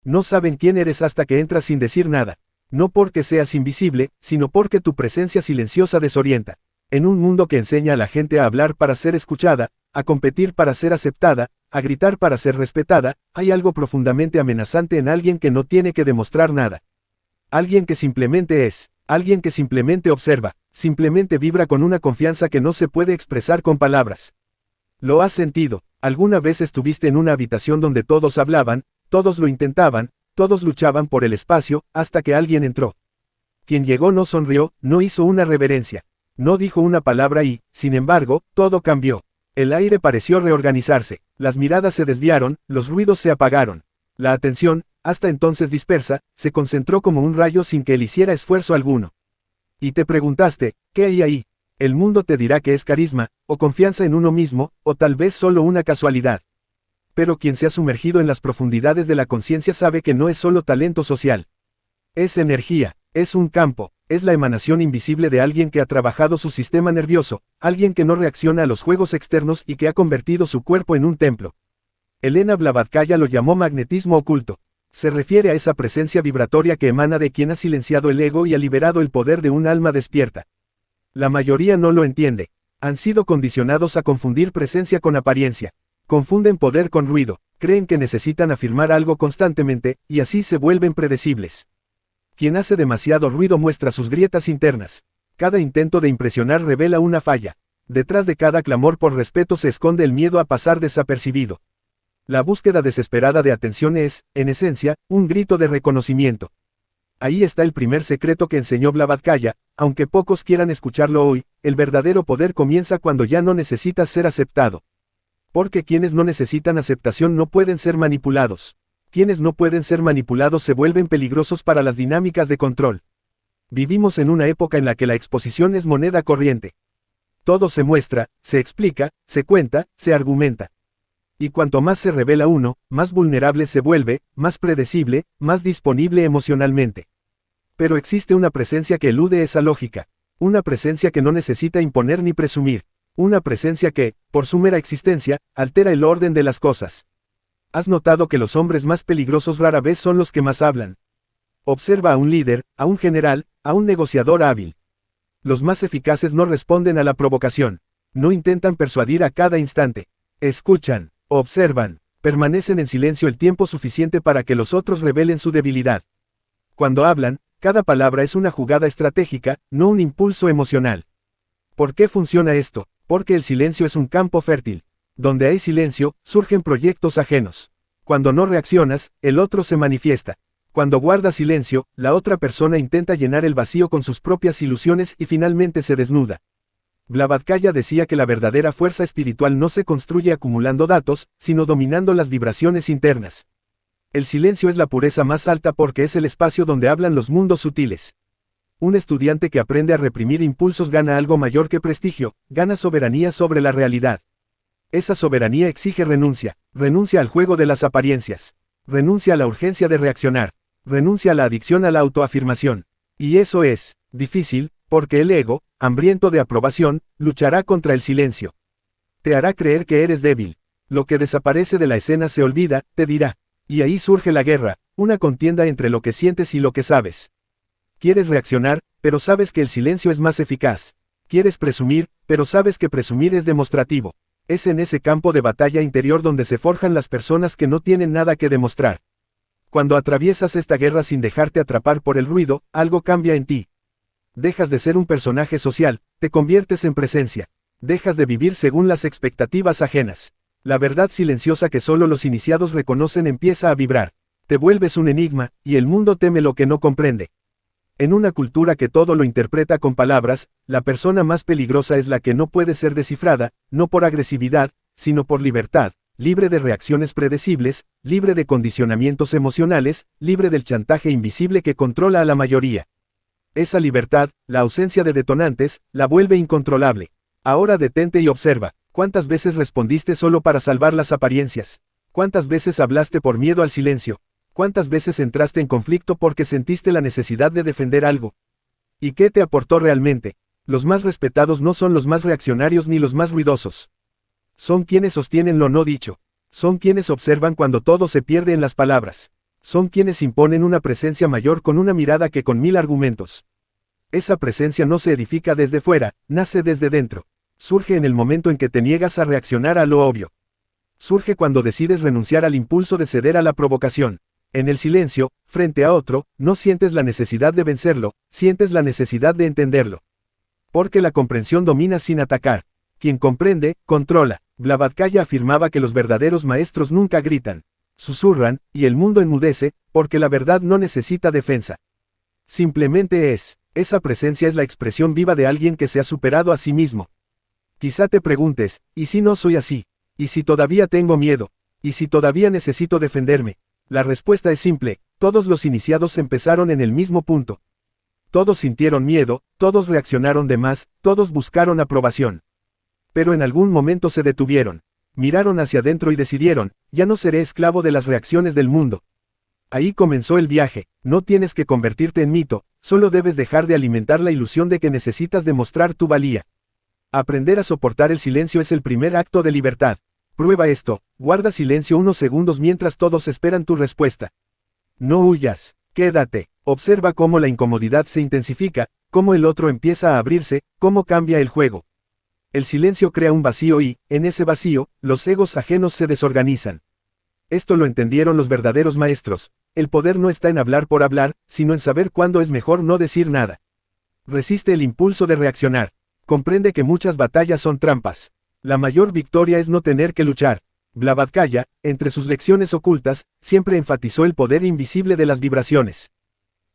No saben quién eres hasta que entras sin decir nada. No porque seas invisible, sino porque tu presencia silenciosa desorienta. En un mundo que enseña a la gente a hablar para ser escuchada, a competir para ser aceptada, a gritar para ser respetada, hay algo profundamente amenazante en alguien que no tiene que demostrar nada. Alguien que simplemente es, alguien que simplemente observa, simplemente vibra con una confianza que no se puede expresar con palabras. ¿Lo has sentido? ¿Alguna vez estuviste en una habitación donde todos hablaban, todos lo intentaban, todos luchaban por el espacio, hasta que alguien entró? Quien llegó no sonrió, no hizo una reverencia, no dijo una palabra y, sin embargo, todo cambió. El aire pareció reorganizarse, las miradas se desviaron, los ruidos se apagaron. La atención, hasta entonces dispersa, se concentró como un rayo sin que él hiciera esfuerzo alguno. Y te preguntaste, ¿qué hay ahí? El mundo te dirá que es carisma, o confianza en uno mismo, o tal vez solo una casualidad. Pero quien se ha sumergido en las profundidades de la conciencia sabe que no es solo talento social. Es energía, es un campo, es la emanación invisible de alguien que ha trabajado su sistema nervioso, alguien que no reacciona a los juegos externos y que ha convertido su cuerpo en un templo. Elena Blavatkaya lo llamó magnetismo oculto. Se refiere a esa presencia vibratoria que emana de quien ha silenciado el ego y ha liberado el poder de un alma despierta. La mayoría no lo entiende. Han sido condicionados a confundir presencia con apariencia. Confunden poder con ruido, creen que necesitan afirmar algo constantemente, y así se vuelven predecibles. Quien hace demasiado ruido muestra sus grietas internas. Cada intento de impresionar revela una falla. Detrás de cada clamor por respeto se esconde el miedo a pasar desapercibido. La búsqueda desesperada de atención es, en esencia, un grito de reconocimiento. Ahí está el primer secreto que enseñó Blavatkaya, aunque pocos quieran escucharlo hoy, el verdadero poder comienza cuando ya no necesitas ser aceptado. Porque quienes no necesitan aceptación no pueden ser manipulados. Quienes no pueden ser manipulados se vuelven peligrosos para las dinámicas de control. Vivimos en una época en la que la exposición es moneda corriente. Todo se muestra, se explica, se cuenta, se argumenta. Y cuanto más se revela uno, más vulnerable se vuelve, más predecible, más disponible emocionalmente. Pero existe una presencia que elude esa lógica. Una presencia que no necesita imponer ni presumir. Una presencia que, por su mera existencia, altera el orden de las cosas. ¿Has notado que los hombres más peligrosos rara vez son los que más hablan? Observa a un líder, a un general, a un negociador hábil. Los más eficaces no responden a la provocación. No intentan persuadir a cada instante. Escuchan, observan, permanecen en silencio el tiempo suficiente para que los otros revelen su debilidad. Cuando hablan, cada palabra es una jugada estratégica, no un impulso emocional. ¿Por qué funciona esto? Porque el silencio es un campo fértil. Donde hay silencio, surgen proyectos ajenos. Cuando no reaccionas, el otro se manifiesta. Cuando guardas silencio, la otra persona intenta llenar el vacío con sus propias ilusiones y finalmente se desnuda. Blavatkaya decía que la verdadera fuerza espiritual no se construye acumulando datos, sino dominando las vibraciones internas. El silencio es la pureza más alta porque es el espacio donde hablan los mundos sutiles. Un estudiante que aprende a reprimir impulsos gana algo mayor que prestigio, gana soberanía sobre la realidad. Esa soberanía exige renuncia, renuncia al juego de las apariencias, renuncia a la urgencia de reaccionar, renuncia a la adicción a la autoafirmación. Y eso es difícil, porque el ego, hambriento de aprobación, luchará contra el silencio. Te hará creer que eres débil. Lo que desaparece de la escena se olvida, te dirá. Y ahí surge la guerra, una contienda entre lo que sientes y lo que sabes. Quieres reaccionar, pero sabes que el silencio es más eficaz. Quieres presumir, pero sabes que presumir es demostrativo. Es en ese campo de batalla interior donde se forjan las personas que no tienen nada que demostrar. Cuando atraviesas esta guerra sin dejarte atrapar por el ruido, algo cambia en ti. Dejas de ser un personaje social, te conviertes en presencia. Dejas de vivir según las expectativas ajenas. La verdad silenciosa que solo los iniciados reconocen empieza a vibrar. Te vuelves un enigma, y el mundo teme lo que no comprende. En una cultura que todo lo interpreta con palabras, la persona más peligrosa es la que no puede ser descifrada, no por agresividad, sino por libertad, libre de reacciones predecibles, libre de condicionamientos emocionales, libre del chantaje invisible que controla a la mayoría. Esa libertad, la ausencia de detonantes, la vuelve incontrolable. Ahora detente y observa, ¿cuántas veces respondiste solo para salvar las apariencias? ¿Cuántas veces hablaste por miedo al silencio? ¿Cuántas veces entraste en conflicto porque sentiste la necesidad de defender algo? ¿Y qué te aportó realmente? Los más respetados no son los más reaccionarios ni los más ruidosos. Son quienes sostienen lo no dicho. Son quienes observan cuando todo se pierde en las palabras. Son quienes imponen una presencia mayor con una mirada que con 1000 argumentos. Esa presencia no se edifica desde fuera, nace desde dentro. Surge en el momento en que te niegas a reaccionar a lo obvio. Surge cuando decides renunciar al impulso de ceder a la provocación. En el silencio, frente a otro, no sientes la necesidad de vencerlo, sientes la necesidad de entenderlo. Porque la comprensión domina sin atacar. Quien comprende, controla. Blavatkaya afirmaba que los verdaderos maestros nunca gritan. Susurran, y el mundo enmudece, porque la verdad no necesita defensa. Simplemente es. Esa presencia es la expresión viva de alguien que se ha superado a sí mismo. Quizá te preguntes, ¿y si no soy así? ¿Y si todavía tengo miedo? ¿Y si todavía necesito defenderme? La respuesta es simple, todos los iniciados empezaron en el mismo punto. Todos sintieron miedo, todos reaccionaron de más, todos buscaron aprobación. Pero en algún momento se detuvieron. Miraron hacia adentro y decidieron, ya no seré esclavo de las reacciones del mundo. Ahí comenzó el viaje, no tienes que convertirte en mito, solo debes dejar de alimentar la ilusión de que necesitas demostrar tu valía. Aprender a soportar el silencio es el primer acto de libertad. Prueba esto, guarda silencio unos segundos mientras todos esperan tu respuesta. No huyas, quédate, observa cómo la incomodidad se intensifica, cómo el otro empieza a abrirse, cómo cambia el juego. El silencio crea un vacío y, en ese vacío, los egos ajenos se desorganizan. Esto lo entendieron los verdaderos maestros. El poder no está en hablar por hablar, sino en saber cuándo es mejor no decir nada. Resiste el impulso de reaccionar. Comprende que muchas batallas son trampas. La mayor victoria es no tener que luchar. Blavatkaya, entre sus lecciones ocultas, siempre enfatizó el poder invisible de las vibraciones.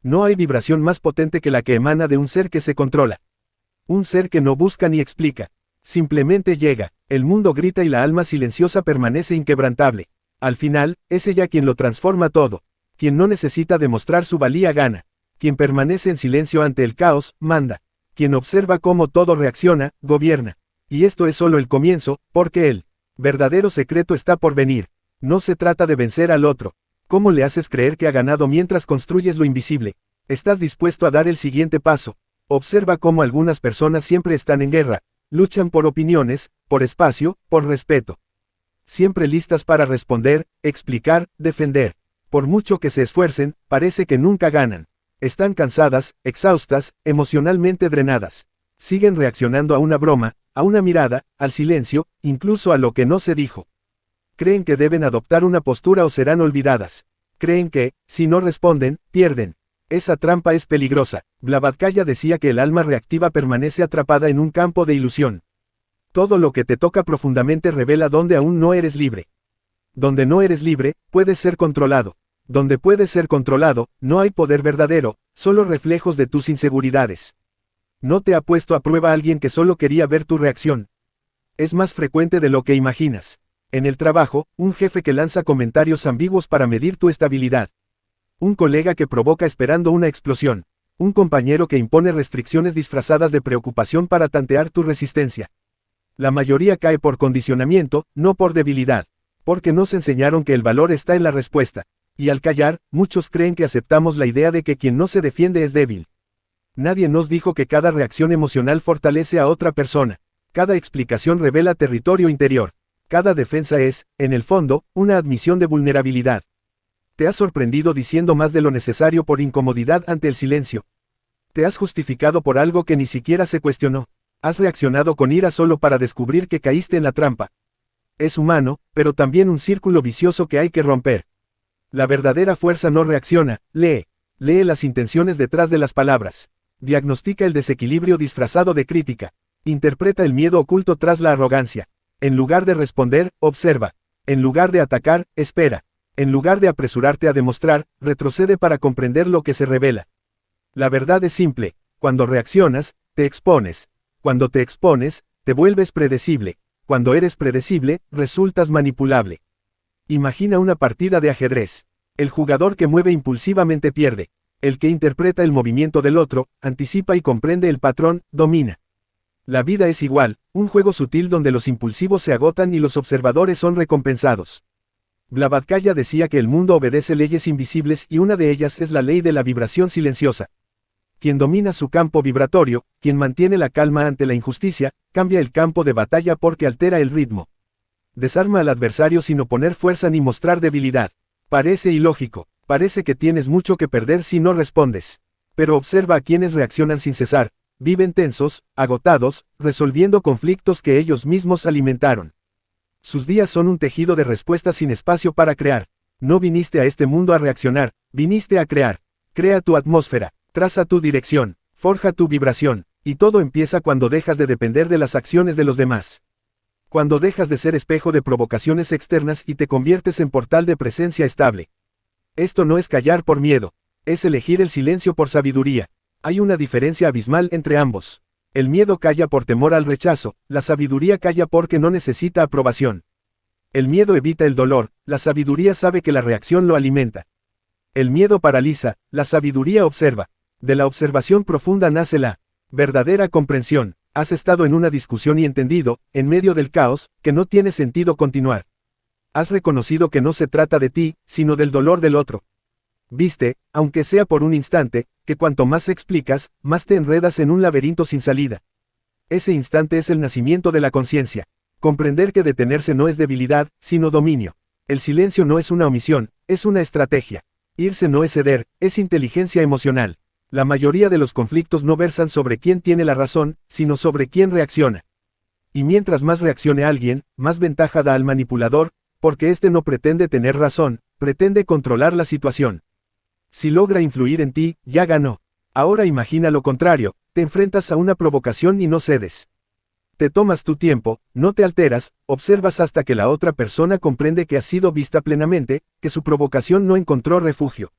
No hay vibración más potente que la que emana de un ser que se controla. Un ser que no busca ni explica. Simplemente llega, el mundo grita y la alma silenciosa permanece inquebrantable. Al final, es ella quien lo transforma todo. Quien no necesita demostrar su valía gana. Quien permanece en silencio ante el caos, manda. Quien observa cómo todo reacciona, gobierna. Y esto es solo el comienzo, porque el verdadero secreto está por venir. No se trata de vencer al otro. ¿Cómo le haces creer que ha ganado mientras construyes lo invisible? ¿Estás dispuesto a dar el siguiente paso? Observa cómo algunas personas siempre están en guerra. Luchan por opiniones, por espacio, por respeto. Siempre listas para responder, explicar, defender. Por mucho que se esfuercen, parece que nunca ganan. Están cansadas, exhaustas, emocionalmente drenadas. Siguen reaccionando a una broma, a una mirada, al silencio, incluso a lo que no se dijo. Creen que deben adoptar una postura o serán olvidadas. Creen que, si no responden, pierden. Esa trampa es peligrosa. Blavatkaya decía que el alma reactiva permanece atrapada en un campo de ilusión. Todo lo que te toca profundamente revela dónde aún no eres libre. Donde no eres libre, puedes ser controlado. Donde puedes ser controlado, no hay poder verdadero, solo reflejos de tus inseguridades. No te ha puesto a prueba alguien que solo quería ver tu reacción. Es más frecuente de lo que imaginas. En el trabajo, un jefe que lanza comentarios ambiguos para medir tu estabilidad. Un colega que provoca esperando una explosión. Un compañero que impone restricciones disfrazadas de preocupación para tantear tu resistencia. La mayoría cae por condicionamiento, no por debilidad. Porque nos enseñaron que el valor está en la respuesta. Y al callar, muchos creen que aceptamos la idea de que quien no se defiende es débil. Nadie nos dijo que cada reacción emocional fortalece a otra persona. Cada explicación revela territorio interior. Cada defensa es, en el fondo, una admisión de vulnerabilidad. Te has sorprendido diciendo más de lo necesario por incomodidad ante el silencio. Te has justificado por algo que ni siquiera se cuestionó. Has reaccionado con ira solo para descubrir que caíste en la trampa. Es humano, pero también un círculo vicioso que hay que romper. La verdadera fuerza no reacciona, lee. Lee las intenciones detrás de las palabras. Diagnostica el desequilibrio disfrazado de crítica. Interpreta el miedo oculto tras la arrogancia. En lugar de responder, observa. En lugar de atacar, espera. En lugar de apresurarte a demostrar, retrocede para comprender lo que se revela. La verdad es simple. Cuando reaccionas, te expones. Cuando te expones, te vuelves predecible. Cuando eres predecible, resultas manipulable. Imagina una partida de ajedrez. El jugador que mueve impulsivamente pierde. El que interpreta el movimiento del otro, anticipa y comprende el patrón, domina. La vida es igual, un juego sutil donde los impulsivos se agotan y los observadores son recompensados. Blavatkaya decía que el mundo obedece leyes invisibles y una de ellas es la ley de la vibración silenciosa. Quien domina su campo vibratorio, quien mantiene la calma ante la injusticia, cambia el campo de batalla porque altera el ritmo. Desarma al adversario sin oponer fuerza ni mostrar debilidad. Parece ilógico, Parece que tienes mucho que perder si no respondes. Pero observa a quienes reaccionan sin cesar, viven tensos, agotados, resolviendo conflictos que ellos mismos alimentaron. Sus días son un tejido de respuestas sin espacio para crear. No viniste a este mundo a reaccionar, viniste a crear. Crea tu atmósfera, traza tu dirección, forja tu vibración, y todo empieza cuando dejas de depender de las acciones de los demás. Cuando dejas de ser espejo de provocaciones externas y te conviertes en portal de presencia estable. Esto no es callar por miedo, es elegir el silencio por sabiduría. Hay una diferencia abismal entre ambos. El miedo calla por temor al rechazo, la sabiduría calla porque no necesita aprobación. El miedo evita el dolor, la sabiduría sabe que la reacción lo alimenta. El miedo paraliza, la sabiduría observa. De la observación profunda nace la verdadera comprensión. Has estado en una discusión y entendido, en medio del caos, que no tiene sentido continuar. Has reconocido que no se trata de ti, sino del dolor del otro. Viste, aunque sea por un instante, que cuanto más explicas, más te enredas en un laberinto sin salida. Ese instante es el nacimiento de la conciencia. Comprender que detenerse no es debilidad, sino dominio. El silencio no es una omisión, es una estrategia. Irse no es ceder, es inteligencia emocional. La mayoría de los conflictos no versan sobre quién tiene la razón, sino sobre quién reacciona. Y mientras más reaccione alguien, más ventaja da al manipulador, porque éste no pretende tener razón, pretende controlar la situación. Si logra influir en ti, ya ganó. Ahora imagina lo contrario, te enfrentas a una provocación y no cedes. Te tomas tu tiempo, no te alteras, observas hasta que la otra persona comprende que has sido vista plenamente, que su provocación no encontró refugio.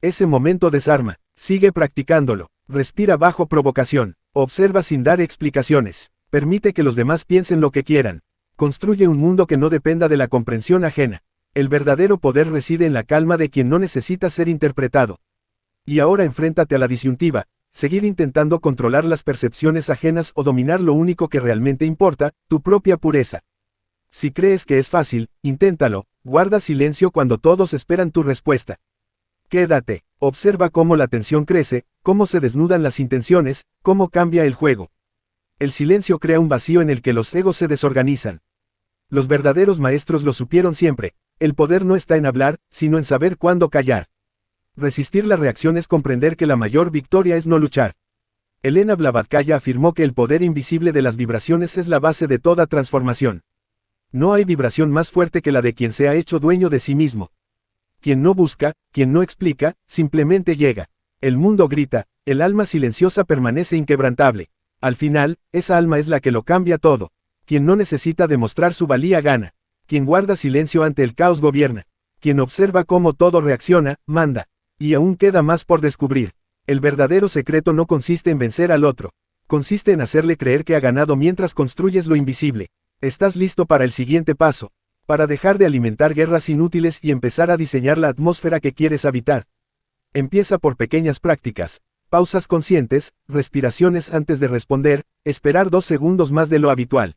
Ese momento desarma, sigue practicándolo, respira bajo provocación, observa sin dar explicaciones, permite que los demás piensen lo que quieran. Construye un mundo que no dependa de la comprensión ajena. El verdadero poder reside en la calma de quien no necesita ser interpretado. Y ahora enfréntate a la disyuntiva, seguir intentando controlar las percepciones ajenas o dominar lo único que realmente importa, tu propia pureza. Si crees que es fácil, inténtalo, guarda silencio cuando todos esperan tu respuesta. Quédate, observa cómo la tensión crece, cómo se desnudan las intenciones, cómo cambia el juego. El silencio crea un vacío en el que los egos se desorganizan. Los verdaderos maestros lo supieron siempre, el poder no está en hablar, sino en saber cuándo callar. Resistir la reacción es comprender que la mayor victoria es no luchar. Elena Blavatsky afirmó que el poder invisible de las vibraciones es la base de toda transformación. No hay vibración más fuerte que la de quien se ha hecho dueño de sí mismo. Quien no busca, quien no explica, simplemente llega. El mundo grita, el alma silenciosa permanece inquebrantable. Al final, esa alma es la que lo cambia todo. Quien no necesita demostrar su valía gana. Quien guarda silencio ante el caos gobierna. Quien observa cómo todo reacciona, manda. Y aún queda más por descubrir. El verdadero secreto no consiste en vencer al otro. Consiste en hacerle creer que ha ganado mientras construyes lo invisible. Estás listo para el siguiente paso. Para dejar de alimentar guerras inútiles y empezar a diseñar la atmósfera que quieres habitar. Empieza por pequeñas prácticas. Pausas conscientes, respiraciones antes de responder, esperar 2 segundos más de lo habitual.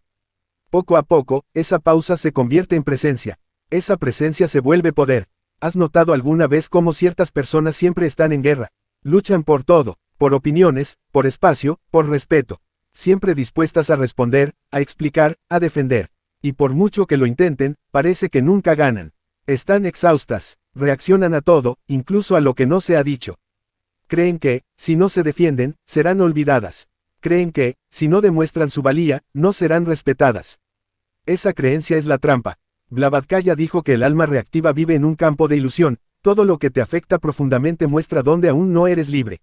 Poco a poco, esa pausa se convierte en presencia. Esa presencia se vuelve poder. ¿Has notado alguna vez cómo ciertas personas siempre están en guerra? Luchan por todo, por opiniones, por espacio, por respeto. Siempre dispuestas a responder, a explicar, a defender. Y por mucho que lo intenten, parece que nunca ganan. Están exhaustas, reaccionan a todo, incluso a lo que no se ha dicho. Creen que, si no se defienden, serán olvidadas. Creen que, si no demuestran su valía, no serán respetadas. Esa creencia es la trampa. Blavatsky dijo que el alma reactiva vive en un campo de ilusión, todo lo que te afecta profundamente muestra dónde aún no eres libre.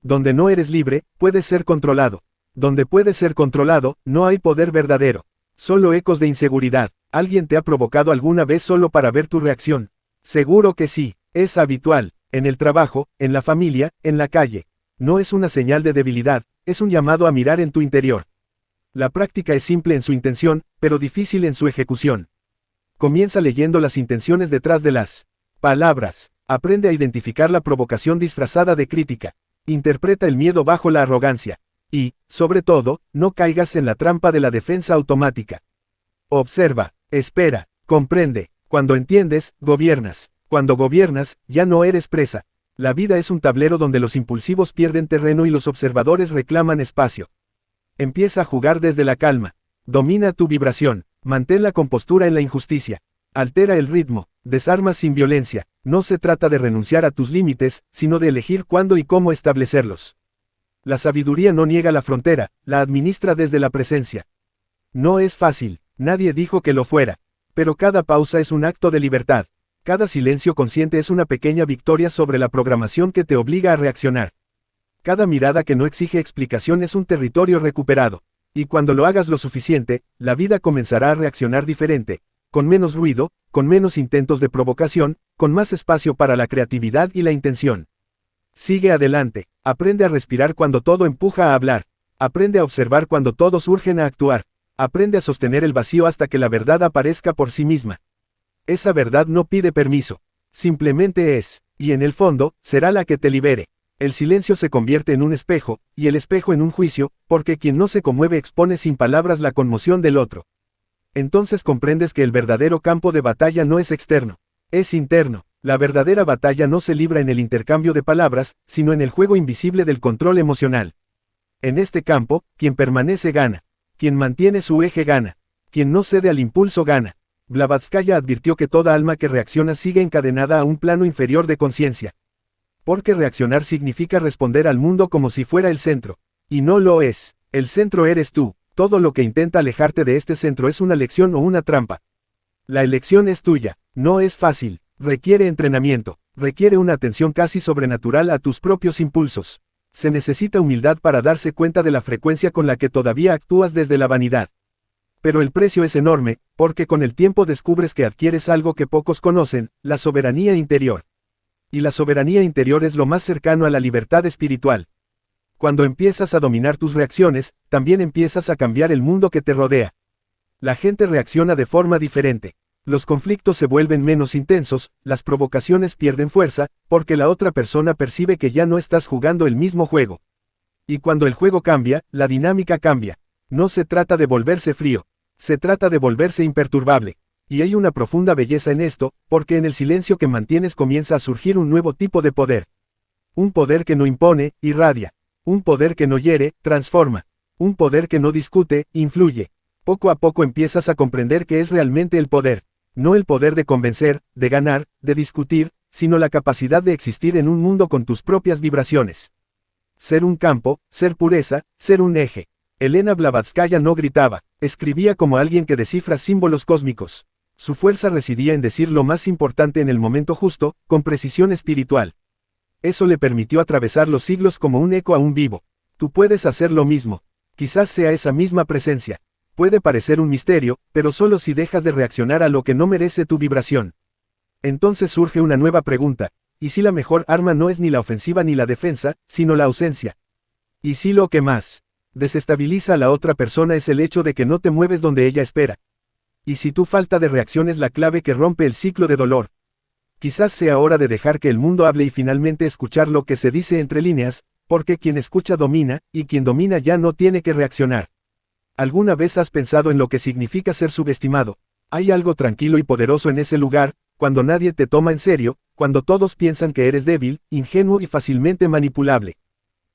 Donde no eres libre, puedes ser controlado. Donde puedes ser controlado, no hay poder verdadero. Solo ecos de inseguridad. ¿Alguien te ha provocado alguna vez solo para ver tu reacción? Seguro que sí, es habitual, en el trabajo, en la familia, en la calle. No es una señal de debilidad, es un llamado a mirar en tu interior. La práctica es simple en su intención, pero difícil en su ejecución. Comienza leyendo las intenciones detrás de las palabras. Aprende a identificar la provocación disfrazada de crítica. Interpreta el miedo bajo la arrogancia. Y, sobre todo, no caigas en la trampa de la defensa automática. Observa, espera, comprende. Cuando entiendes, gobiernas. Cuando gobiernas, ya no eres presa. La vida es un tablero donde los impulsivos pierden terreno y los observadores reclaman espacio. Empieza a jugar desde la calma. Domina tu vibración. Mantén la compostura en la injusticia. Altera el ritmo, desarma sin violencia. No se trata de renunciar a tus límites, sino de elegir cuándo y cómo establecerlos. La sabiduría no niega la frontera, la administra desde la presencia. No es fácil, nadie dijo que lo fuera. Pero cada pausa es un acto de libertad. Cada silencio consciente es una pequeña victoria sobre la programación que te obliga a reaccionar. Cada mirada que no exige explicación es un territorio recuperado. Y cuando lo hagas lo suficiente, la vida comenzará a reaccionar diferente, con menos ruido, con menos intentos de provocación, con más espacio para la creatividad y la intención. Sigue adelante, aprende a respirar cuando todo empuja a hablar, aprende a observar cuando todos urgen a actuar, aprende a sostener el vacío hasta que la verdad aparezca por sí misma. Esa verdad no pide permiso, simplemente es, y en el fondo, será la que te libere. El silencio se convierte en un espejo, y el espejo en un juicio, porque quien no se conmueve expone sin palabras la conmoción del otro. Entonces comprendes que el verdadero campo de batalla no es externo, es interno. La verdadera batalla no se libra en el intercambio de palabras, sino en el juego invisible del control emocional. En este campo, quien permanece gana. Quien mantiene su eje gana. Quien no cede al impulso gana. Blavatsky advirtió que toda alma que reacciona sigue encadenada a un plano inferior de conciencia. Porque reaccionar significa responder al mundo como si fuera el centro. Y no lo es. El centro eres tú. Todo lo que intenta alejarte de este centro es una lección o una trampa. La elección es tuya. No es fácil. Requiere entrenamiento, requiere una atención casi sobrenatural a tus propios impulsos. Se necesita humildad para darse cuenta de la frecuencia con la que todavía actúas desde la vanidad. Pero el precio es enorme, porque con el tiempo descubres que adquieres algo que pocos conocen, la soberanía interior. Y la soberanía interior es lo más cercano a la libertad espiritual. Cuando empiezas a dominar tus reacciones, también empiezas a cambiar el mundo que te rodea. La gente reacciona de forma diferente. Los conflictos se vuelven menos intensos, las provocaciones pierden fuerza, porque la otra persona percibe que ya no estás jugando el mismo juego. Y cuando el juego cambia, la dinámica cambia. No se trata de volverse frío, se trata de volverse imperturbable. Y hay una profunda belleza en esto, porque en el silencio que mantienes comienza a surgir un nuevo tipo de poder. Un poder que no impone, irradia. Un poder que no hiere, transforma. Un poder que no discute, influye. Poco a poco empiezas a comprender qué es realmente el poder. No el poder de convencer, de ganar, de discutir, sino la capacidad de existir en un mundo con tus propias vibraciones. Ser un campo, ser pureza, ser un eje. Elena Blavatsky no gritaba, escribía como alguien que descifra símbolos cósmicos. Su fuerza residía en decir lo más importante en el momento justo, con precisión espiritual. Eso le permitió atravesar los siglos como un eco aún vivo. Tú puedes hacer lo mismo. Quizás sea esa misma presencia. Puede parecer un misterio, pero solo si dejas de reaccionar a lo que no merece tu vibración. Entonces surge una nueva pregunta, ¿y si la mejor arma no es ni la ofensiva ni la defensa, sino la ausencia? ¿Y si lo que más desestabiliza a la otra persona es el hecho de que no te mueves donde ella espera? ¿Y si tu falta de reacción es la clave que rompe el ciclo de dolor? Quizás sea hora de dejar que el mundo hable y finalmente escuchar lo que se dice entre líneas, porque quien escucha domina, y quien domina ya no tiene que reaccionar. ¿Alguna vez has pensado en lo que significa ser subestimado? Hay algo tranquilo y poderoso en ese lugar, cuando nadie te toma en serio, cuando todos piensan que eres débil, ingenuo y fácilmente manipulable.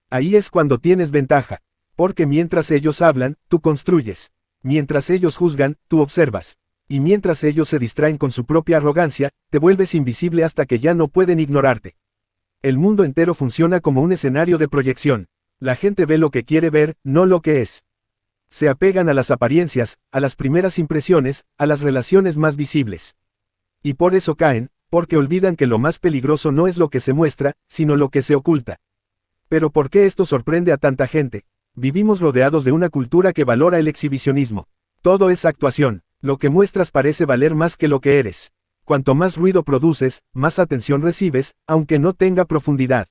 Ahí es cuando tienes ventaja, porque mientras ellos hablan, tú construyes. Mientras ellos juzgan, tú observas. Y mientras ellos se distraen con su propia arrogancia, te vuelves invisible hasta que ya no pueden ignorarte. El mundo entero funciona como un escenario de proyección. La gente ve lo que quiere ver, no lo que es. Se apegan a las apariencias, a las primeras impresiones, a las relaciones más visibles. Y por eso caen, porque olvidan que lo más peligroso no es lo que se muestra, sino lo que se oculta. Pero ¿por qué esto sorprende a tanta gente? Vivimos rodeados de una cultura que valora el exhibicionismo. Todo es actuación, lo que muestras parece valer más que lo que eres. Cuanto más ruido produces, más atención recibes, aunque no tenga profundidad.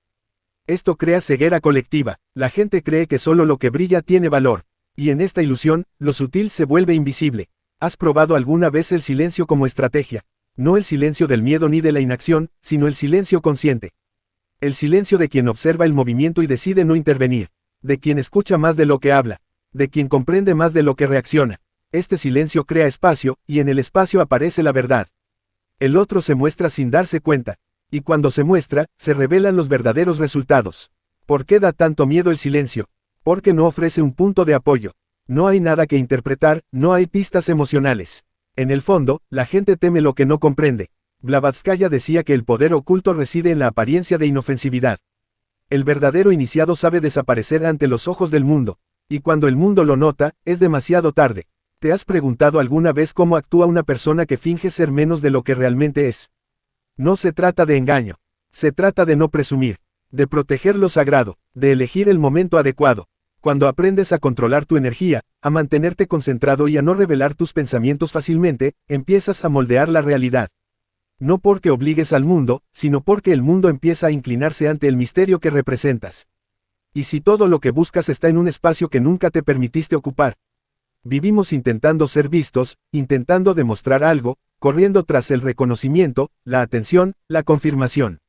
Esto crea ceguera colectiva, la gente cree que solo lo que brilla tiene valor. Y en esta ilusión, lo sutil se vuelve invisible. ¿Has probado alguna vez el silencio como estrategia? No el silencio del miedo ni de la inacción, sino el silencio consciente. El silencio de quien observa el movimiento y decide no intervenir. De quien escucha más de lo que habla. De quien comprende más de lo que reacciona. Este silencio crea espacio, y en el espacio aparece la verdad. El otro se muestra sin darse cuenta. Y cuando se muestra, se revelan los verdaderos resultados. ¿Por qué da tanto miedo el silencio? Porque no ofrece un punto de apoyo. No hay nada que interpretar, no hay pistas emocionales. En el fondo, la gente teme lo que no comprende. Blavatsky decía que el poder oculto reside en la apariencia de inofensividad. El verdadero iniciado sabe desaparecer ante los ojos del mundo, y cuando el mundo lo nota, es demasiado tarde. ¿Te has preguntado alguna vez cómo actúa una persona que finge ser menos de lo que realmente es? No se trata de engaño. Se trata de no presumir, de proteger lo sagrado, de elegir el momento adecuado. Cuando aprendes a controlar tu energía, a mantenerte concentrado y a no revelar tus pensamientos fácilmente, empiezas a moldear la realidad. No porque obligues al mundo, sino porque el mundo empieza a inclinarse ante el misterio que representas. ¿Y si todo lo que buscas está en un espacio que nunca te permitiste ocupar? Vivimos intentando ser vistos, intentando demostrar algo, corriendo tras el reconocimiento, la atención, la confirmación.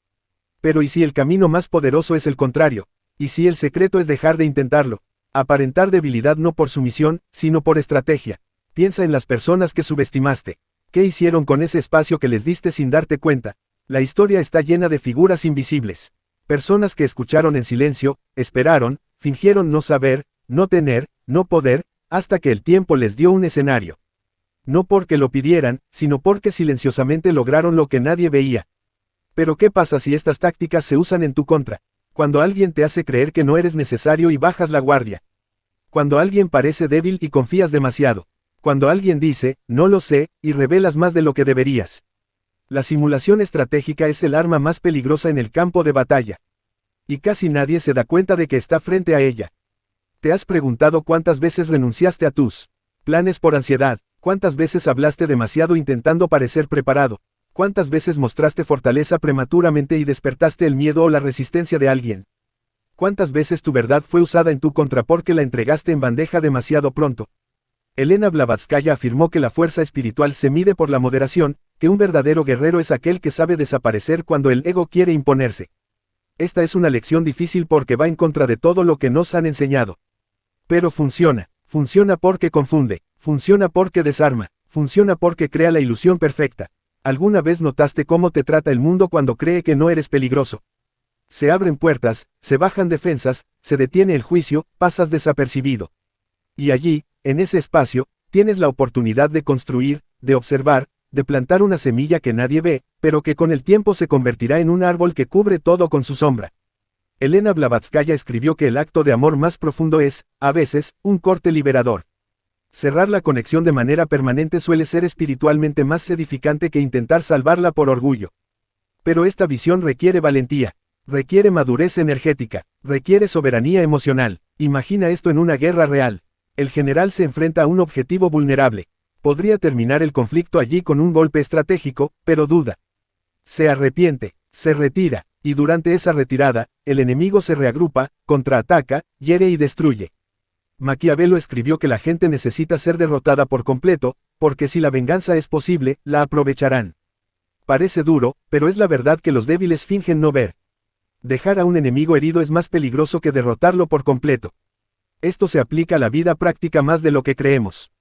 Pero ¿y si el camino más poderoso es el contrario? ¿Y si el secreto es dejar de intentarlo? Aparentar debilidad no por sumisión, sino por estrategia. Piensa en las personas que subestimaste. ¿Qué hicieron con ese espacio que les diste sin darte cuenta? La historia está llena de figuras invisibles. Personas que escucharon en silencio, esperaron, fingieron no saber, no tener, no poder, hasta que el tiempo les dio un escenario. No porque lo pidieran, sino porque silenciosamente lograron lo que nadie veía. Pero ¿qué pasa si estas tácticas se usan en tu contra? Cuando alguien te hace creer que no eres necesario y bajas la guardia. Cuando alguien parece débil y confías demasiado. Cuando alguien dice, no lo sé, y revelas más de lo que deberías. La simulación estratégica es el arma más peligrosa en el campo de batalla. Y casi nadie se da cuenta de que está frente a ella. ¿Te has preguntado cuántas veces renunciaste a tus planes por ansiedad? ¿Cuántas veces hablaste demasiado intentando parecer preparado? ¿Cuántas veces mostraste fortaleza prematuramente y despertaste el miedo o la resistencia de alguien? ¿Cuántas veces tu verdad fue usada en tu contra porque la entregaste en bandeja demasiado pronto? Elena Blavatsky afirmó que la fuerza espiritual se mide por la moderación, que un verdadero guerrero es aquel que sabe desaparecer cuando el ego quiere imponerse. Esta es una lección difícil porque va en contra de todo lo que nos han enseñado. Pero funciona. Funciona porque confunde. Funciona porque desarma. Funciona porque crea la ilusión perfecta. ¿Alguna vez notaste cómo te trata el mundo cuando cree que no eres peligroso? Se abren puertas, se bajan defensas, se detiene el juicio, pasas desapercibido. Y allí, en ese espacio, tienes la oportunidad de construir, de observar, de plantar una semilla que nadie ve, pero que con el tiempo se convertirá en un árbol que cubre todo con su sombra. Elena Blavatsky escribió que el acto de amor más profundo es, a veces, un corte liberador. Cerrar la conexión de manera permanente suele ser espiritualmente más edificante que intentar salvarla por orgullo. Pero esta visión requiere valentía, requiere madurez energética, requiere soberanía emocional. Imagina esto en una guerra real. El general se enfrenta a un objetivo vulnerable. Podría terminar el conflicto allí con un golpe estratégico, pero duda. Se arrepiente, se retira, y durante esa retirada, el enemigo se reagrupa, contraataca, hiere y destruye. Maquiavelo escribió que la gente necesita ser derrotada por completo, porque si la venganza es posible, la aprovecharán. Parece duro, pero es la verdad que los débiles fingen no ver. Dejar a un enemigo herido es más peligroso que derrotarlo por completo. Esto se aplica a la vida práctica más de lo que creemos.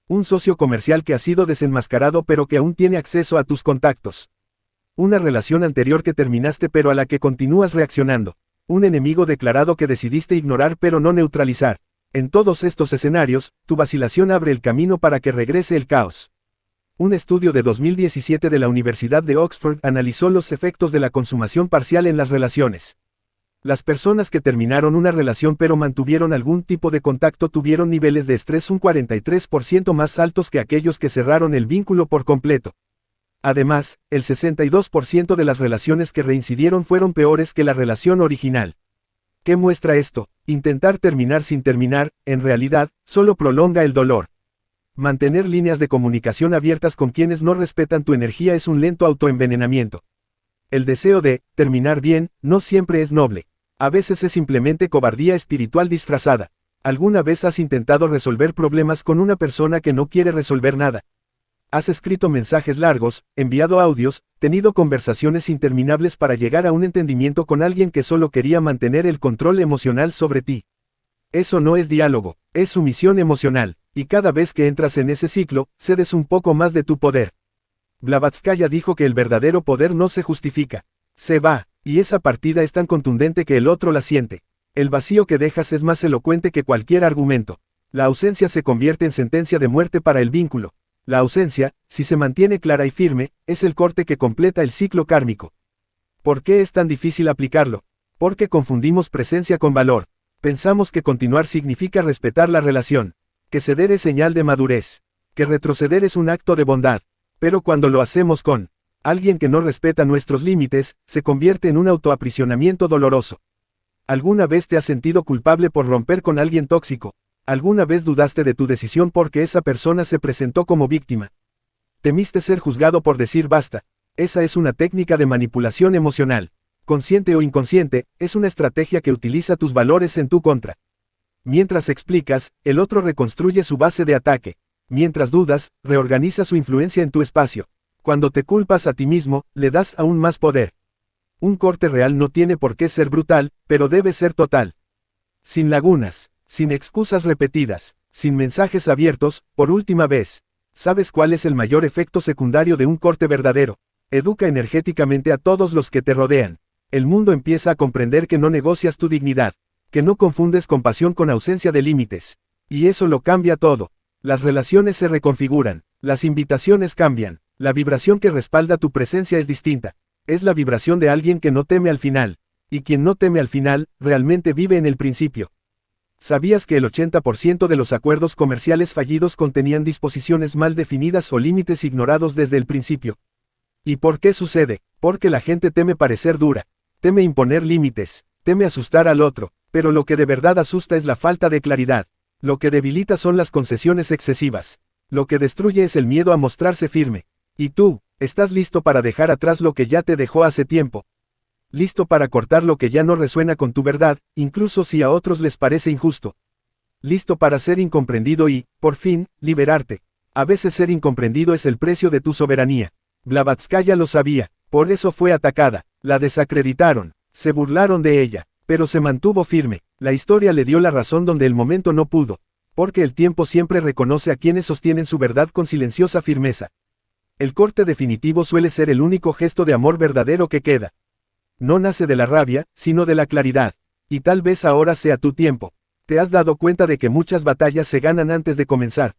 Un socio comercial que ha sido desenmascarado pero que aún tiene acceso a tus contactos. Una relación anterior que terminaste pero a la que continúas reaccionando. Un enemigo declarado que decidiste ignorar pero no neutralizar. En todos estos escenarios, tu vacilación abre el camino para que regrese el caos. Un estudio de 2017 de la Universidad de Oxford analizó los efectos de la consumación parcial en las relaciones. Las personas que terminaron una relación pero mantuvieron algún tipo de contacto tuvieron niveles de estrés un 43% más altos que aquellos que cerraron el vínculo por completo. Además, el 62% de las relaciones que reincidieron fueron peores que la relación original. ¿Qué muestra esto? Intentar terminar sin terminar, en realidad, solo prolonga el dolor. Mantener líneas de comunicación abiertas con quienes no respetan tu energía es un lento autoenvenenamiento. El deseo de terminar bien no siempre es noble. A veces es simplemente cobardía espiritual disfrazada. ¿Alguna vez has intentado resolver problemas con una persona que no quiere resolver nada? Has escrito mensajes largos, enviado audios, tenido conversaciones interminables para llegar a un entendimiento con alguien que solo quería mantener el control emocional sobre ti. Eso no es diálogo, es sumisión emocional, y cada vez que entras en ese ciclo, cedes un poco más de tu poder. Blavatsky dijo que el verdadero poder no se justifica, se va, y esa partida es tan contundente que el otro la siente. El vacío que dejas es más elocuente que cualquier argumento. La ausencia se convierte en sentencia de muerte para el vínculo. La ausencia, si se mantiene clara y firme, es el corte que completa el ciclo kármico. ¿Por qué es tan difícil aplicarlo? Porque confundimos presencia con valor. Pensamos que continuar significa respetar la relación, que ceder es señal de madurez, que retroceder es un acto de bondad. Pero cuando lo hacemos con alguien que no respeta nuestros límites, se convierte en un autoaprisionamiento doloroso. ¿Alguna vez te has sentido culpable por romper con alguien tóxico? ¿Alguna vez dudaste de tu decisión porque esa persona se presentó como víctima? ¿Temiste ser juzgado por decir basta? Esa es una técnica de manipulación emocional. Consciente o inconsciente, es una estrategia que utiliza tus valores en tu contra. Mientras explicas, el otro reconstruye su base de ataque. Mientras dudas, reorganiza su influencia en tu espacio. Cuando te culpas a ti mismo, le das aún más poder. Un corte real no tiene por qué ser brutal, pero debe ser total. Sin lagunas, sin excusas repetidas, sin mensajes abiertos, por última vez. ¿Sabes cuál es el mayor efecto secundario de un corte verdadero? Educa energéticamente a todos los que te rodean. El mundo empieza a comprender que no negocias tu dignidad, que no confundes compasión con ausencia de límites. Y eso lo cambia todo. Las relaciones se reconfiguran, las invitaciones cambian, la vibración que respalda tu presencia es distinta. Es la vibración de alguien que no teme al final. Y quien no teme al final, realmente vive en el principio. ¿Sabías que el 80% de los acuerdos comerciales fallidos contenían disposiciones mal definidas o límites ignorados desde el principio? ¿Y por qué sucede? Porque la gente teme parecer dura, teme imponer límites, teme asustar al otro, pero lo que de verdad asusta es la falta de claridad. Lo que debilita son las concesiones excesivas. Lo que destruye es el miedo a mostrarse firme. ¿Y tú, estás listo para dejar atrás lo que ya te dejó hace tiempo? ¿Listo para cortar lo que ya no resuena con tu verdad, incluso si a otros les parece injusto? ¿Listo para ser incomprendido y, por fin, liberarte? A veces ser incomprendido es el precio de tu soberanía. Blavatsky lo sabía, por eso fue atacada, la desacreditaron, se burlaron de ella, pero se mantuvo firme. La historia le dio la razón donde el momento no pudo, porque el tiempo siempre reconoce a quienes sostienen su verdad con silenciosa firmeza. El corte definitivo suele ser el único gesto de amor verdadero que queda. No nace de la rabia, sino de la claridad. Y tal vez ahora sea tu tiempo. ¿Te has dado cuenta de que muchas batallas se ganan antes de comenzar?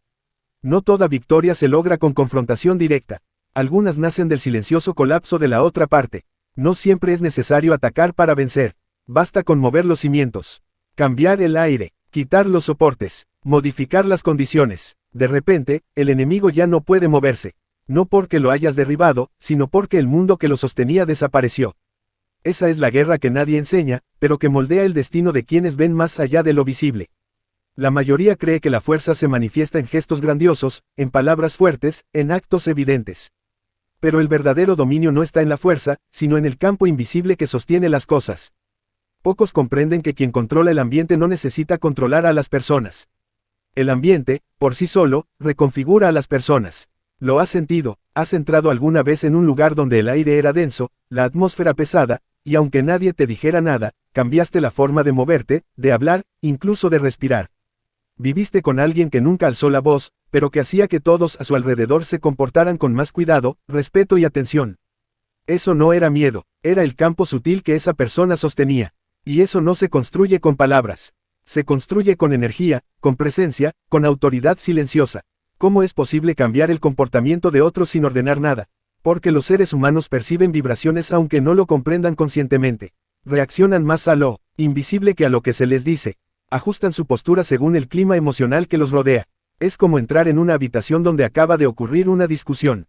No toda victoria se logra con confrontación directa. Algunas nacen del silencioso colapso de la otra parte. No siempre es necesario atacar para vencer. Basta con mover los cimientos. Cambiar el aire, quitar los soportes, modificar las condiciones. De repente, el enemigo ya no puede moverse. No porque lo hayas derribado, sino porque el mundo que lo sostenía desapareció. Esa es la guerra que nadie enseña, pero que moldea el destino de quienes ven más allá de lo visible. La mayoría cree que la fuerza se manifiesta en gestos grandiosos, en palabras fuertes, en actos evidentes. Pero el verdadero dominio no está en la fuerza, sino en el campo invisible que sostiene las cosas. Pocos comprenden que quien controla el ambiente no necesita controlar a las personas. El ambiente, por sí solo, reconfigura a las personas. ¿Lo has sentido? ¿Has entrado alguna vez en un lugar donde el aire era denso, la atmósfera pesada, y aunque nadie te dijera nada, cambiaste la forma de moverte, de hablar, incluso de respirar? Viviste con alguien que nunca alzó la voz, pero que hacía que todos a su alrededor se comportaran con más cuidado, respeto y atención. Eso no era miedo, era el campo sutil que esa persona sostenía. Y eso no se construye con palabras. Se construye con energía, con presencia, con autoridad silenciosa. ¿Cómo es posible cambiar el comportamiento de otros sin ordenar nada? Porque los seres humanos perciben vibraciones aunque no lo comprendan conscientemente. Reaccionan más a lo invisible que a lo que se les dice. Ajustan su postura según el clima emocional que los rodea. Es como entrar en una habitación donde acaba de ocurrir una discusión.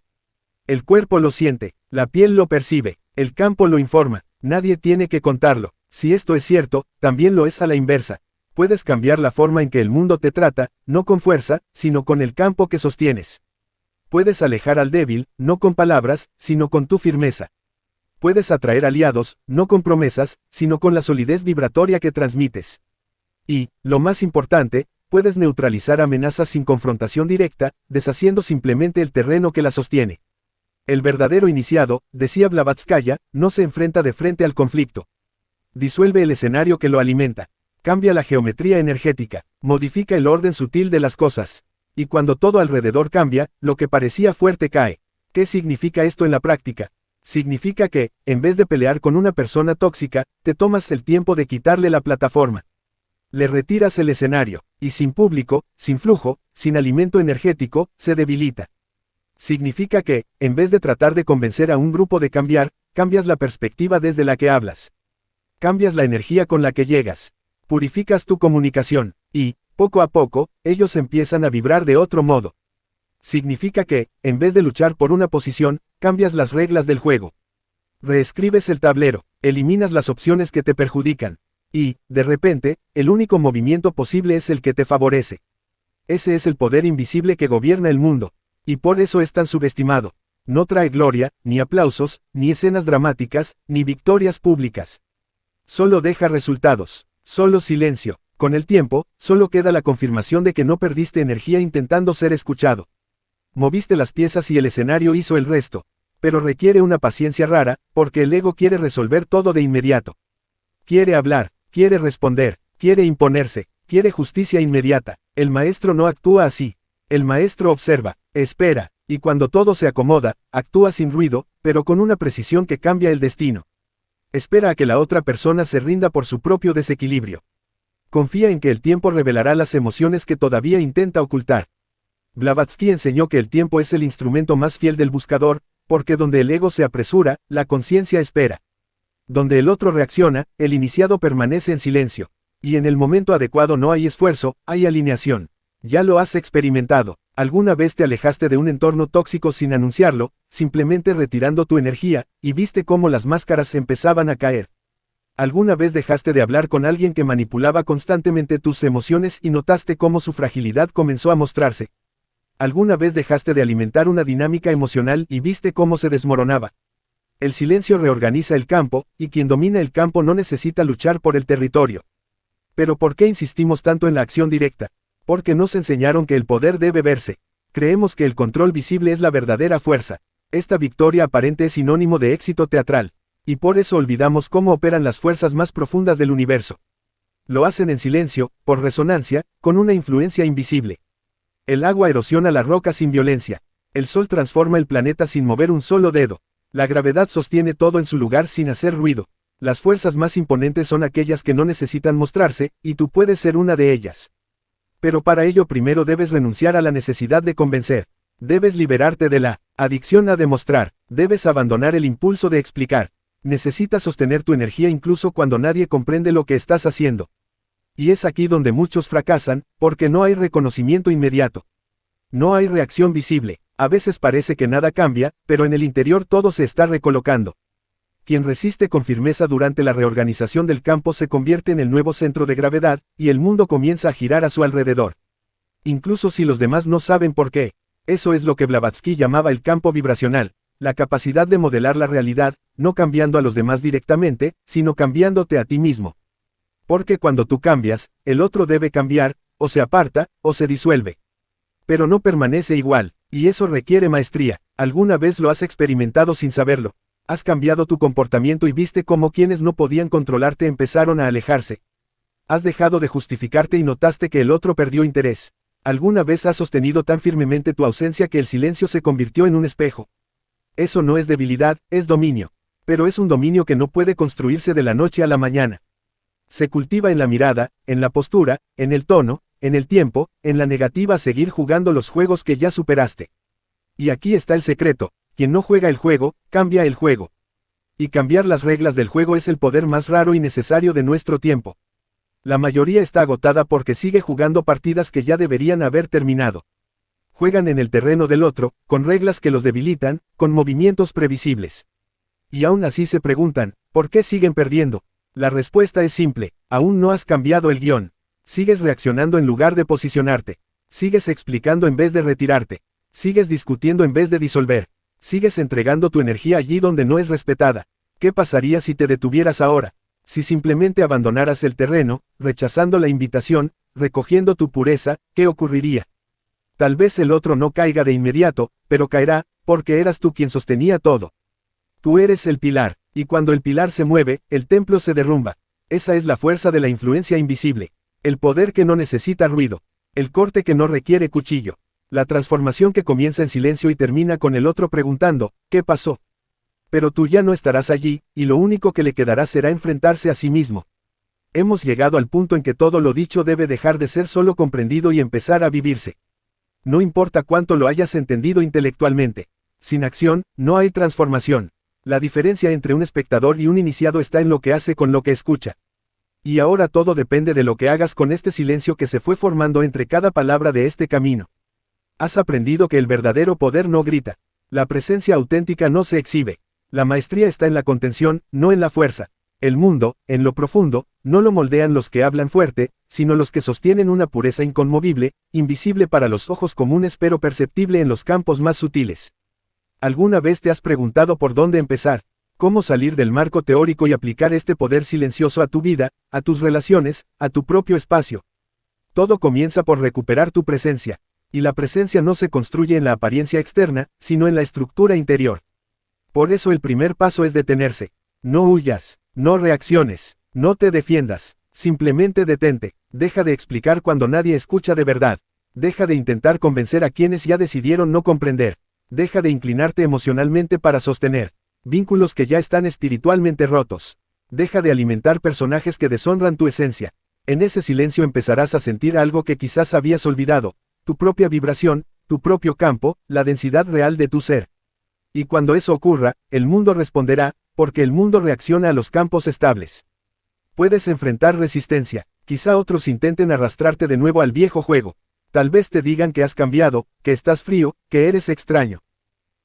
El cuerpo lo siente, la piel lo percibe, el campo lo informa, nadie tiene que contarlo. Si esto es cierto, también lo es a la inversa. Puedes cambiar la forma en que el mundo te trata, no con fuerza, sino con el campo que sostienes. Puedes alejar al débil, no con palabras, sino con tu firmeza. Puedes atraer aliados, no con promesas, sino con la solidez vibratoria que transmites. Y, lo más importante, puedes neutralizar amenazas sin confrontación directa, deshaciendo simplemente el terreno que la sostiene. El verdadero iniciado, decía Blavatsky, no se enfrenta de frente al conflicto. Disuelve el escenario que lo alimenta. Cambia la geometría energética. Modifica el orden sutil de las cosas. Y cuando todo alrededor cambia, lo que parecía fuerte cae. ¿Qué significa esto en la práctica? Significa que, en vez de pelear con una persona tóxica, te tomas el tiempo de quitarle la plataforma. Le retiras el escenario, y sin público, sin flujo, sin alimento energético, se debilita. Significa que, en vez de tratar de convencer a un grupo de cambiar, cambias la perspectiva desde la que hablas. Cambias la energía con la que llegas. Purificas tu comunicación, y, poco a poco, ellos empiezan a vibrar de otro modo. Significa que, en vez de luchar por una posición, cambias las reglas del juego. Reescribes el tablero, eliminas las opciones que te perjudican. Y, de repente, el único movimiento posible es el que te favorece. Ese es el poder invisible que gobierna el mundo. Y por eso es tan subestimado. No trae gloria, ni aplausos, ni escenas dramáticas, ni victorias públicas. Solo deja resultados, solo silencio. Con el tiempo, solo queda la confirmación de que no perdiste energía intentando ser escuchado. Moviste las piezas y el escenario hizo el resto. Pero requiere una paciencia rara, porque el ego quiere resolver todo de inmediato. Quiere hablar, quiere responder, quiere imponerse, quiere justicia inmediata. El maestro no actúa así. El maestro observa, espera, y cuando todo se acomoda, actúa sin ruido, pero con una precisión que cambia el destino. Espera a que la otra persona se rinda por su propio desequilibrio. Confía en que el tiempo revelará las emociones que todavía intenta ocultar. Blavatsky enseñó que el tiempo es el instrumento más fiel del buscador, porque donde el ego se apresura, la conciencia espera. Donde el otro reacciona, el iniciado permanece en silencio. Y en el momento adecuado no hay esfuerzo, hay alineación. Ya lo has experimentado. ¿Alguna vez te alejaste de un entorno tóxico sin anunciarlo, simplemente retirando tu energía, y viste cómo las máscaras empezaban a caer? ¿Alguna vez dejaste de hablar con alguien que manipulaba constantemente tus emociones y notaste cómo su fragilidad comenzó a mostrarse? ¿Alguna vez dejaste de alimentar una dinámica emocional y viste cómo se desmoronaba? El silencio reorganiza el campo, y quien domina el campo no necesita luchar por el territorio. Pero ¿por qué insistimos tanto en la acción directa? Porque nos enseñaron que el poder debe verse. Creemos que el control visible es la verdadera fuerza. Esta victoria aparente es sinónimo de éxito teatral. Y por eso olvidamos cómo operan las fuerzas más profundas del universo. Lo hacen en silencio, por resonancia, con una influencia invisible. El agua erosiona la roca sin violencia. El sol transforma el planeta sin mover un solo dedo. La gravedad sostiene todo en su lugar sin hacer ruido. Las fuerzas más imponentes son aquellas que no necesitan mostrarse, y tú puedes ser una de ellas. Pero para ello primero debes renunciar a la necesidad de convencer. Debes liberarte de la adicción a demostrar. Debes abandonar el impulso de explicar. Necesitas sostener tu energía incluso cuando nadie comprende lo que estás haciendo. Y es aquí donde muchos fracasan, porque no hay reconocimiento inmediato. No hay reacción visible. A veces parece que nada cambia, pero en el interior todo se está recolocando. Quien resiste con firmeza durante la reorganización del campo se convierte en el nuevo centro de gravedad, y el mundo comienza a girar a su alrededor. Incluso si los demás no saben por qué. Eso es lo que Blavatsky llamaba el campo vibracional, la capacidad de modelar la realidad, no cambiando a los demás directamente, sino cambiándote a ti mismo. Porque cuando tú cambias, el otro debe cambiar, o se aparta, o se disuelve. Pero no permanece igual, y eso requiere maestría. ¿Alguna vez lo has experimentado sin saberlo? Has cambiado tu comportamiento y viste cómo quienes no podían controlarte empezaron a alejarse. Has dejado de justificarte y notaste que el otro perdió interés. ¿Alguna vez has sostenido tan firmemente tu ausencia que el silencio se convirtió en un espejo? Eso no es debilidad, es dominio. Pero es un dominio que no puede construirse de la noche a la mañana. Se cultiva en la mirada, en la postura, en el tono, en el tiempo, en la negativa a seguir jugando los juegos que ya superaste. Y aquí está el secreto. Quien no juega el juego, cambia el juego. Y cambiar las reglas del juego es el poder más raro y necesario de nuestro tiempo. La mayoría está agotada porque sigue jugando partidas que ya deberían haber terminado. Juegan en el terreno del otro, con reglas que los debilitan, con movimientos previsibles. Y aún así se preguntan, ¿por qué siguen perdiendo? La respuesta es simple, aún no has cambiado el guión. Sigues reaccionando en lugar de posicionarte. Sigues explicando en vez de retirarte. Sigues discutiendo en vez de disolver. Sigues entregando tu energía allí donde no es respetada. ¿Qué pasaría si te detuvieras ahora? Si simplemente abandonaras el terreno, rechazando la invitación, recogiendo tu pureza, ¿qué ocurriría? Tal vez el otro no caiga de inmediato, pero caerá, porque eras tú quien sostenía todo. Tú eres el pilar, y cuando el pilar se mueve, el templo se derrumba. Esa es la fuerza de la influencia invisible. El poder que no necesita ruido. El corte que no requiere cuchillo. La transformación que comienza en silencio y termina con el otro preguntando, ¿qué pasó? Pero tú ya no estarás allí, y lo único que le quedará será enfrentarse a sí mismo. Hemos llegado al punto en que todo lo dicho debe dejar de ser solo comprendido y empezar a vivirse. no importa cuánto lo hayas entendido intelectualmente. Sin acción, no hay transformación. La diferencia entre un espectador y un iniciado está en lo que hace con lo que escucha. Y ahora todo depende de lo que hagas con este silencio que se fue formando entre cada palabra de este camino. Has aprendido que el verdadero poder no grita. La presencia auténtica no se exhibe. La maestría está en la contención, no en la fuerza. El mundo, en lo profundo, no lo moldean los que hablan fuerte, sino los que sostienen una pureza inconmovible, invisible para los ojos comunes pero perceptible en los campos más sutiles. ¿Alguna vez te has preguntado por dónde empezar? ¿Cómo salir del marco teórico y aplicar este poder silencioso a tu vida, a tus relaciones, a tu propio espacio? Todo comienza por recuperar tu presencia. Y la presencia no se construye en la apariencia externa, sino en la estructura interior. Por eso el primer paso es detenerse. No huyas, no reacciones, no te defiendas, simplemente detente, deja de explicar cuando nadie escucha de verdad, deja de intentar convencer a quienes ya decidieron no comprender, deja de inclinarte emocionalmente para sostener vínculos que ya están espiritualmente rotos, deja de alimentar personajes que deshonran tu esencia. En ese silencio empezarás a sentir algo que quizás habías olvidado, tu propia vibración, tu propio campo, la densidad real de tu ser. Y cuando eso ocurra, el mundo responderá, porque el mundo reacciona a los campos estables. Puedes enfrentar resistencia, quizá otros intenten arrastrarte de nuevo al viejo juego. Tal vez te digan que has cambiado, que estás frío, que eres extraño.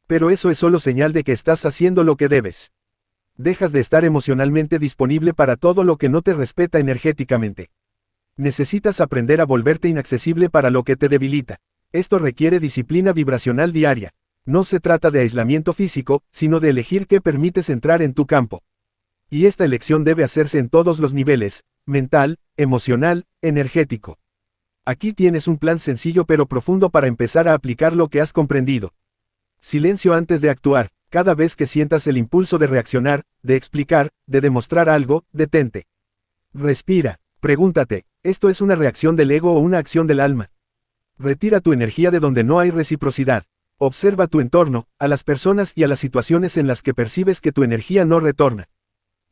Pero eso es solo señal de que estás haciendo lo que debes. Dejas de estar emocionalmente disponible para todo lo que no te respeta energéticamente. Necesitas aprender a volverte inaccesible para lo que te debilita. Esto requiere disciplina vibracional diaria. No se trata de aislamiento físico, sino de elegir qué permites entrar en tu campo. Y esta elección debe hacerse en todos los niveles, mental, emocional, energético. Aquí tienes un plan sencillo pero profundo para empezar a aplicar lo que has comprendido. Silencio antes de actuar. Cada vez que sientas el impulso de reaccionar, de explicar, de demostrar algo, detente. Respira. Pregúntate, ¿esto es una reacción del ego o una acción del alma? Retira tu energía de donde no hay reciprocidad. Observa tu entorno, a las personas y a las situaciones en las que percibes que tu energía no retorna.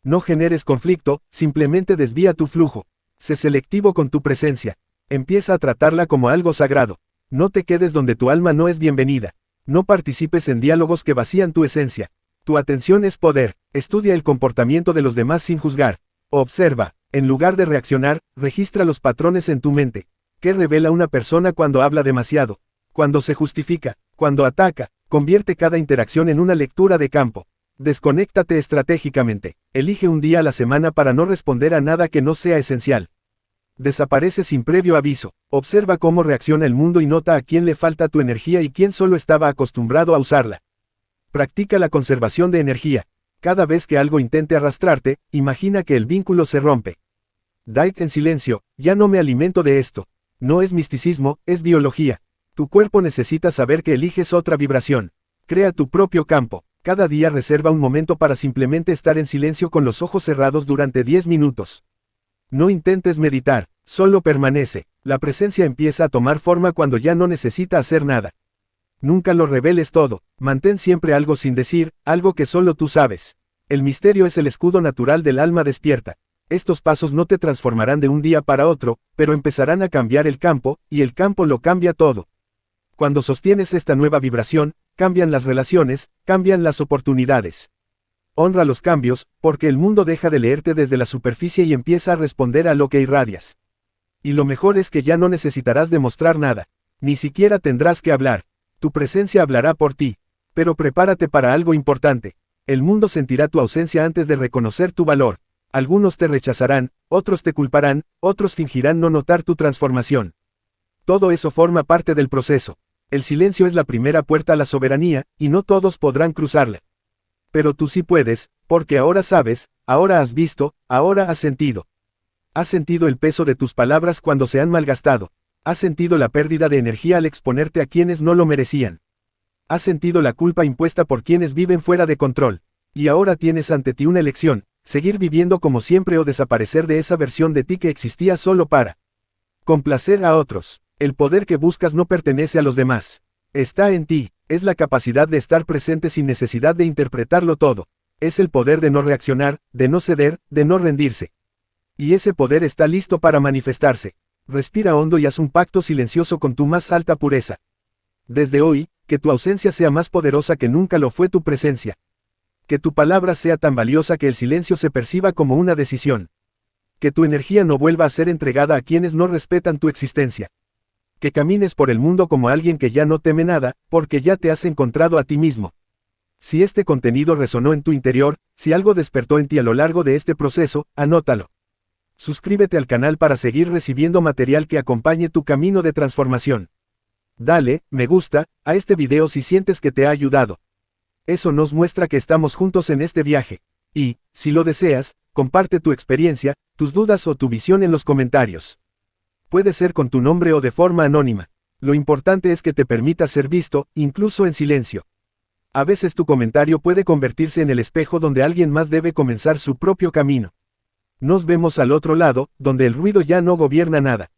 No generes conflicto, simplemente desvía tu flujo. Sé selectivo con tu presencia. Empieza a tratarla como algo sagrado. No te quedes donde tu alma no es bienvenida. No participes en diálogos que vacían tu esencia. Tu atención es poder. Estudia el comportamiento de los demás sin juzgar. Observa. En lugar de reaccionar, registra los patrones en tu mente. ¿Qué revela una persona cuando habla demasiado? Cuando se justifica, cuando ataca, convierte cada interacción en una lectura de campo. Desconéctate estratégicamente. Elige un día a la semana para no responder a nada que no sea esencial. Desaparece sin previo aviso. Observa cómo reacciona el mundo y nota a quién le falta tu energía y quién solo estaba acostumbrado a usarla. Practica la conservación de energía. Cada vez que algo intente arrastrarte, imagina que el vínculo se rompe. Date en silencio, ya no me alimento de esto. No es misticismo, es biología. Tu cuerpo necesita saber que eliges otra vibración. Crea tu propio campo. Cada día reserva un momento para simplemente estar en silencio con los ojos cerrados durante 10 minutos. No intentes meditar, solo permanece. La presencia empieza a tomar forma cuando ya no necesita hacer nada. Nunca lo reveles todo, mantén siempre algo sin decir, algo que solo tú sabes. El misterio es el escudo natural del alma despierta. Estos pasos no te transformarán de un día para otro, pero empezarán a cambiar el campo, y el campo lo cambia todo. Cuando sostienes esta nueva vibración, cambian las relaciones, cambian las oportunidades. Honra los cambios, porque el mundo deja de leerte desde la superficie y empieza a responder a lo que irradias. Y lo mejor es que ya no necesitarás demostrar nada. Ni siquiera tendrás que hablar. Tu presencia hablará por ti. Pero prepárate para algo importante. El mundo sentirá tu ausencia antes de reconocer tu valor. Algunos te rechazarán, otros te culparán, otros fingirán no notar tu transformación. Todo eso forma parte del proceso. El silencio es la primera puerta a la soberanía, y no todos podrán cruzarla. Pero tú sí puedes, porque ahora sabes, ahora has visto, ahora has sentido. Has sentido el peso de tus palabras cuando se han malgastado. Has sentido la pérdida de energía al exponerte a quienes no lo merecían. Has sentido la culpa impuesta por quienes viven fuera de control. Y ahora tienes ante ti una elección, seguir viviendo como siempre o desaparecer de esa versión de ti que existía solo para complacer a otros. El poder que buscas no pertenece a los demás. Está en ti, es la capacidad de estar presente sin necesidad de interpretarlo todo. Es el poder de no reaccionar, de no ceder, de no rendirse. Y ese poder está listo para manifestarse. Respira hondo y haz un pacto silencioso con tu más alta pureza. Desde hoy, que tu ausencia sea más poderosa que nunca lo fue tu presencia. Que tu palabra sea tan valiosa que el silencio se perciba como una decisión. Que tu energía no vuelva a ser entregada a quienes no respetan tu existencia. Que camines por el mundo como alguien que ya no teme nada, porque ya te has encontrado a ti mismo. Si este contenido resonó en tu interior, si algo despertó en ti a lo largo de este proceso, anótalo. Suscríbete al canal para seguir recibiendo material que acompañe tu camino de transformación. Dale, me gusta, a este video si sientes que te ha ayudado. Eso nos muestra que estamos juntos en este viaje. Y, si lo deseas, comparte tu experiencia, tus dudas o tu visión en los comentarios. Puede ser con tu nombre o de forma anónima. Lo importante es que te permitas ser visto, incluso en silencio. A veces tu comentario puede convertirse en el espejo donde alguien más debe comenzar su propio camino. Nos vemos al otro lado, donde el ruido ya no gobierna nada.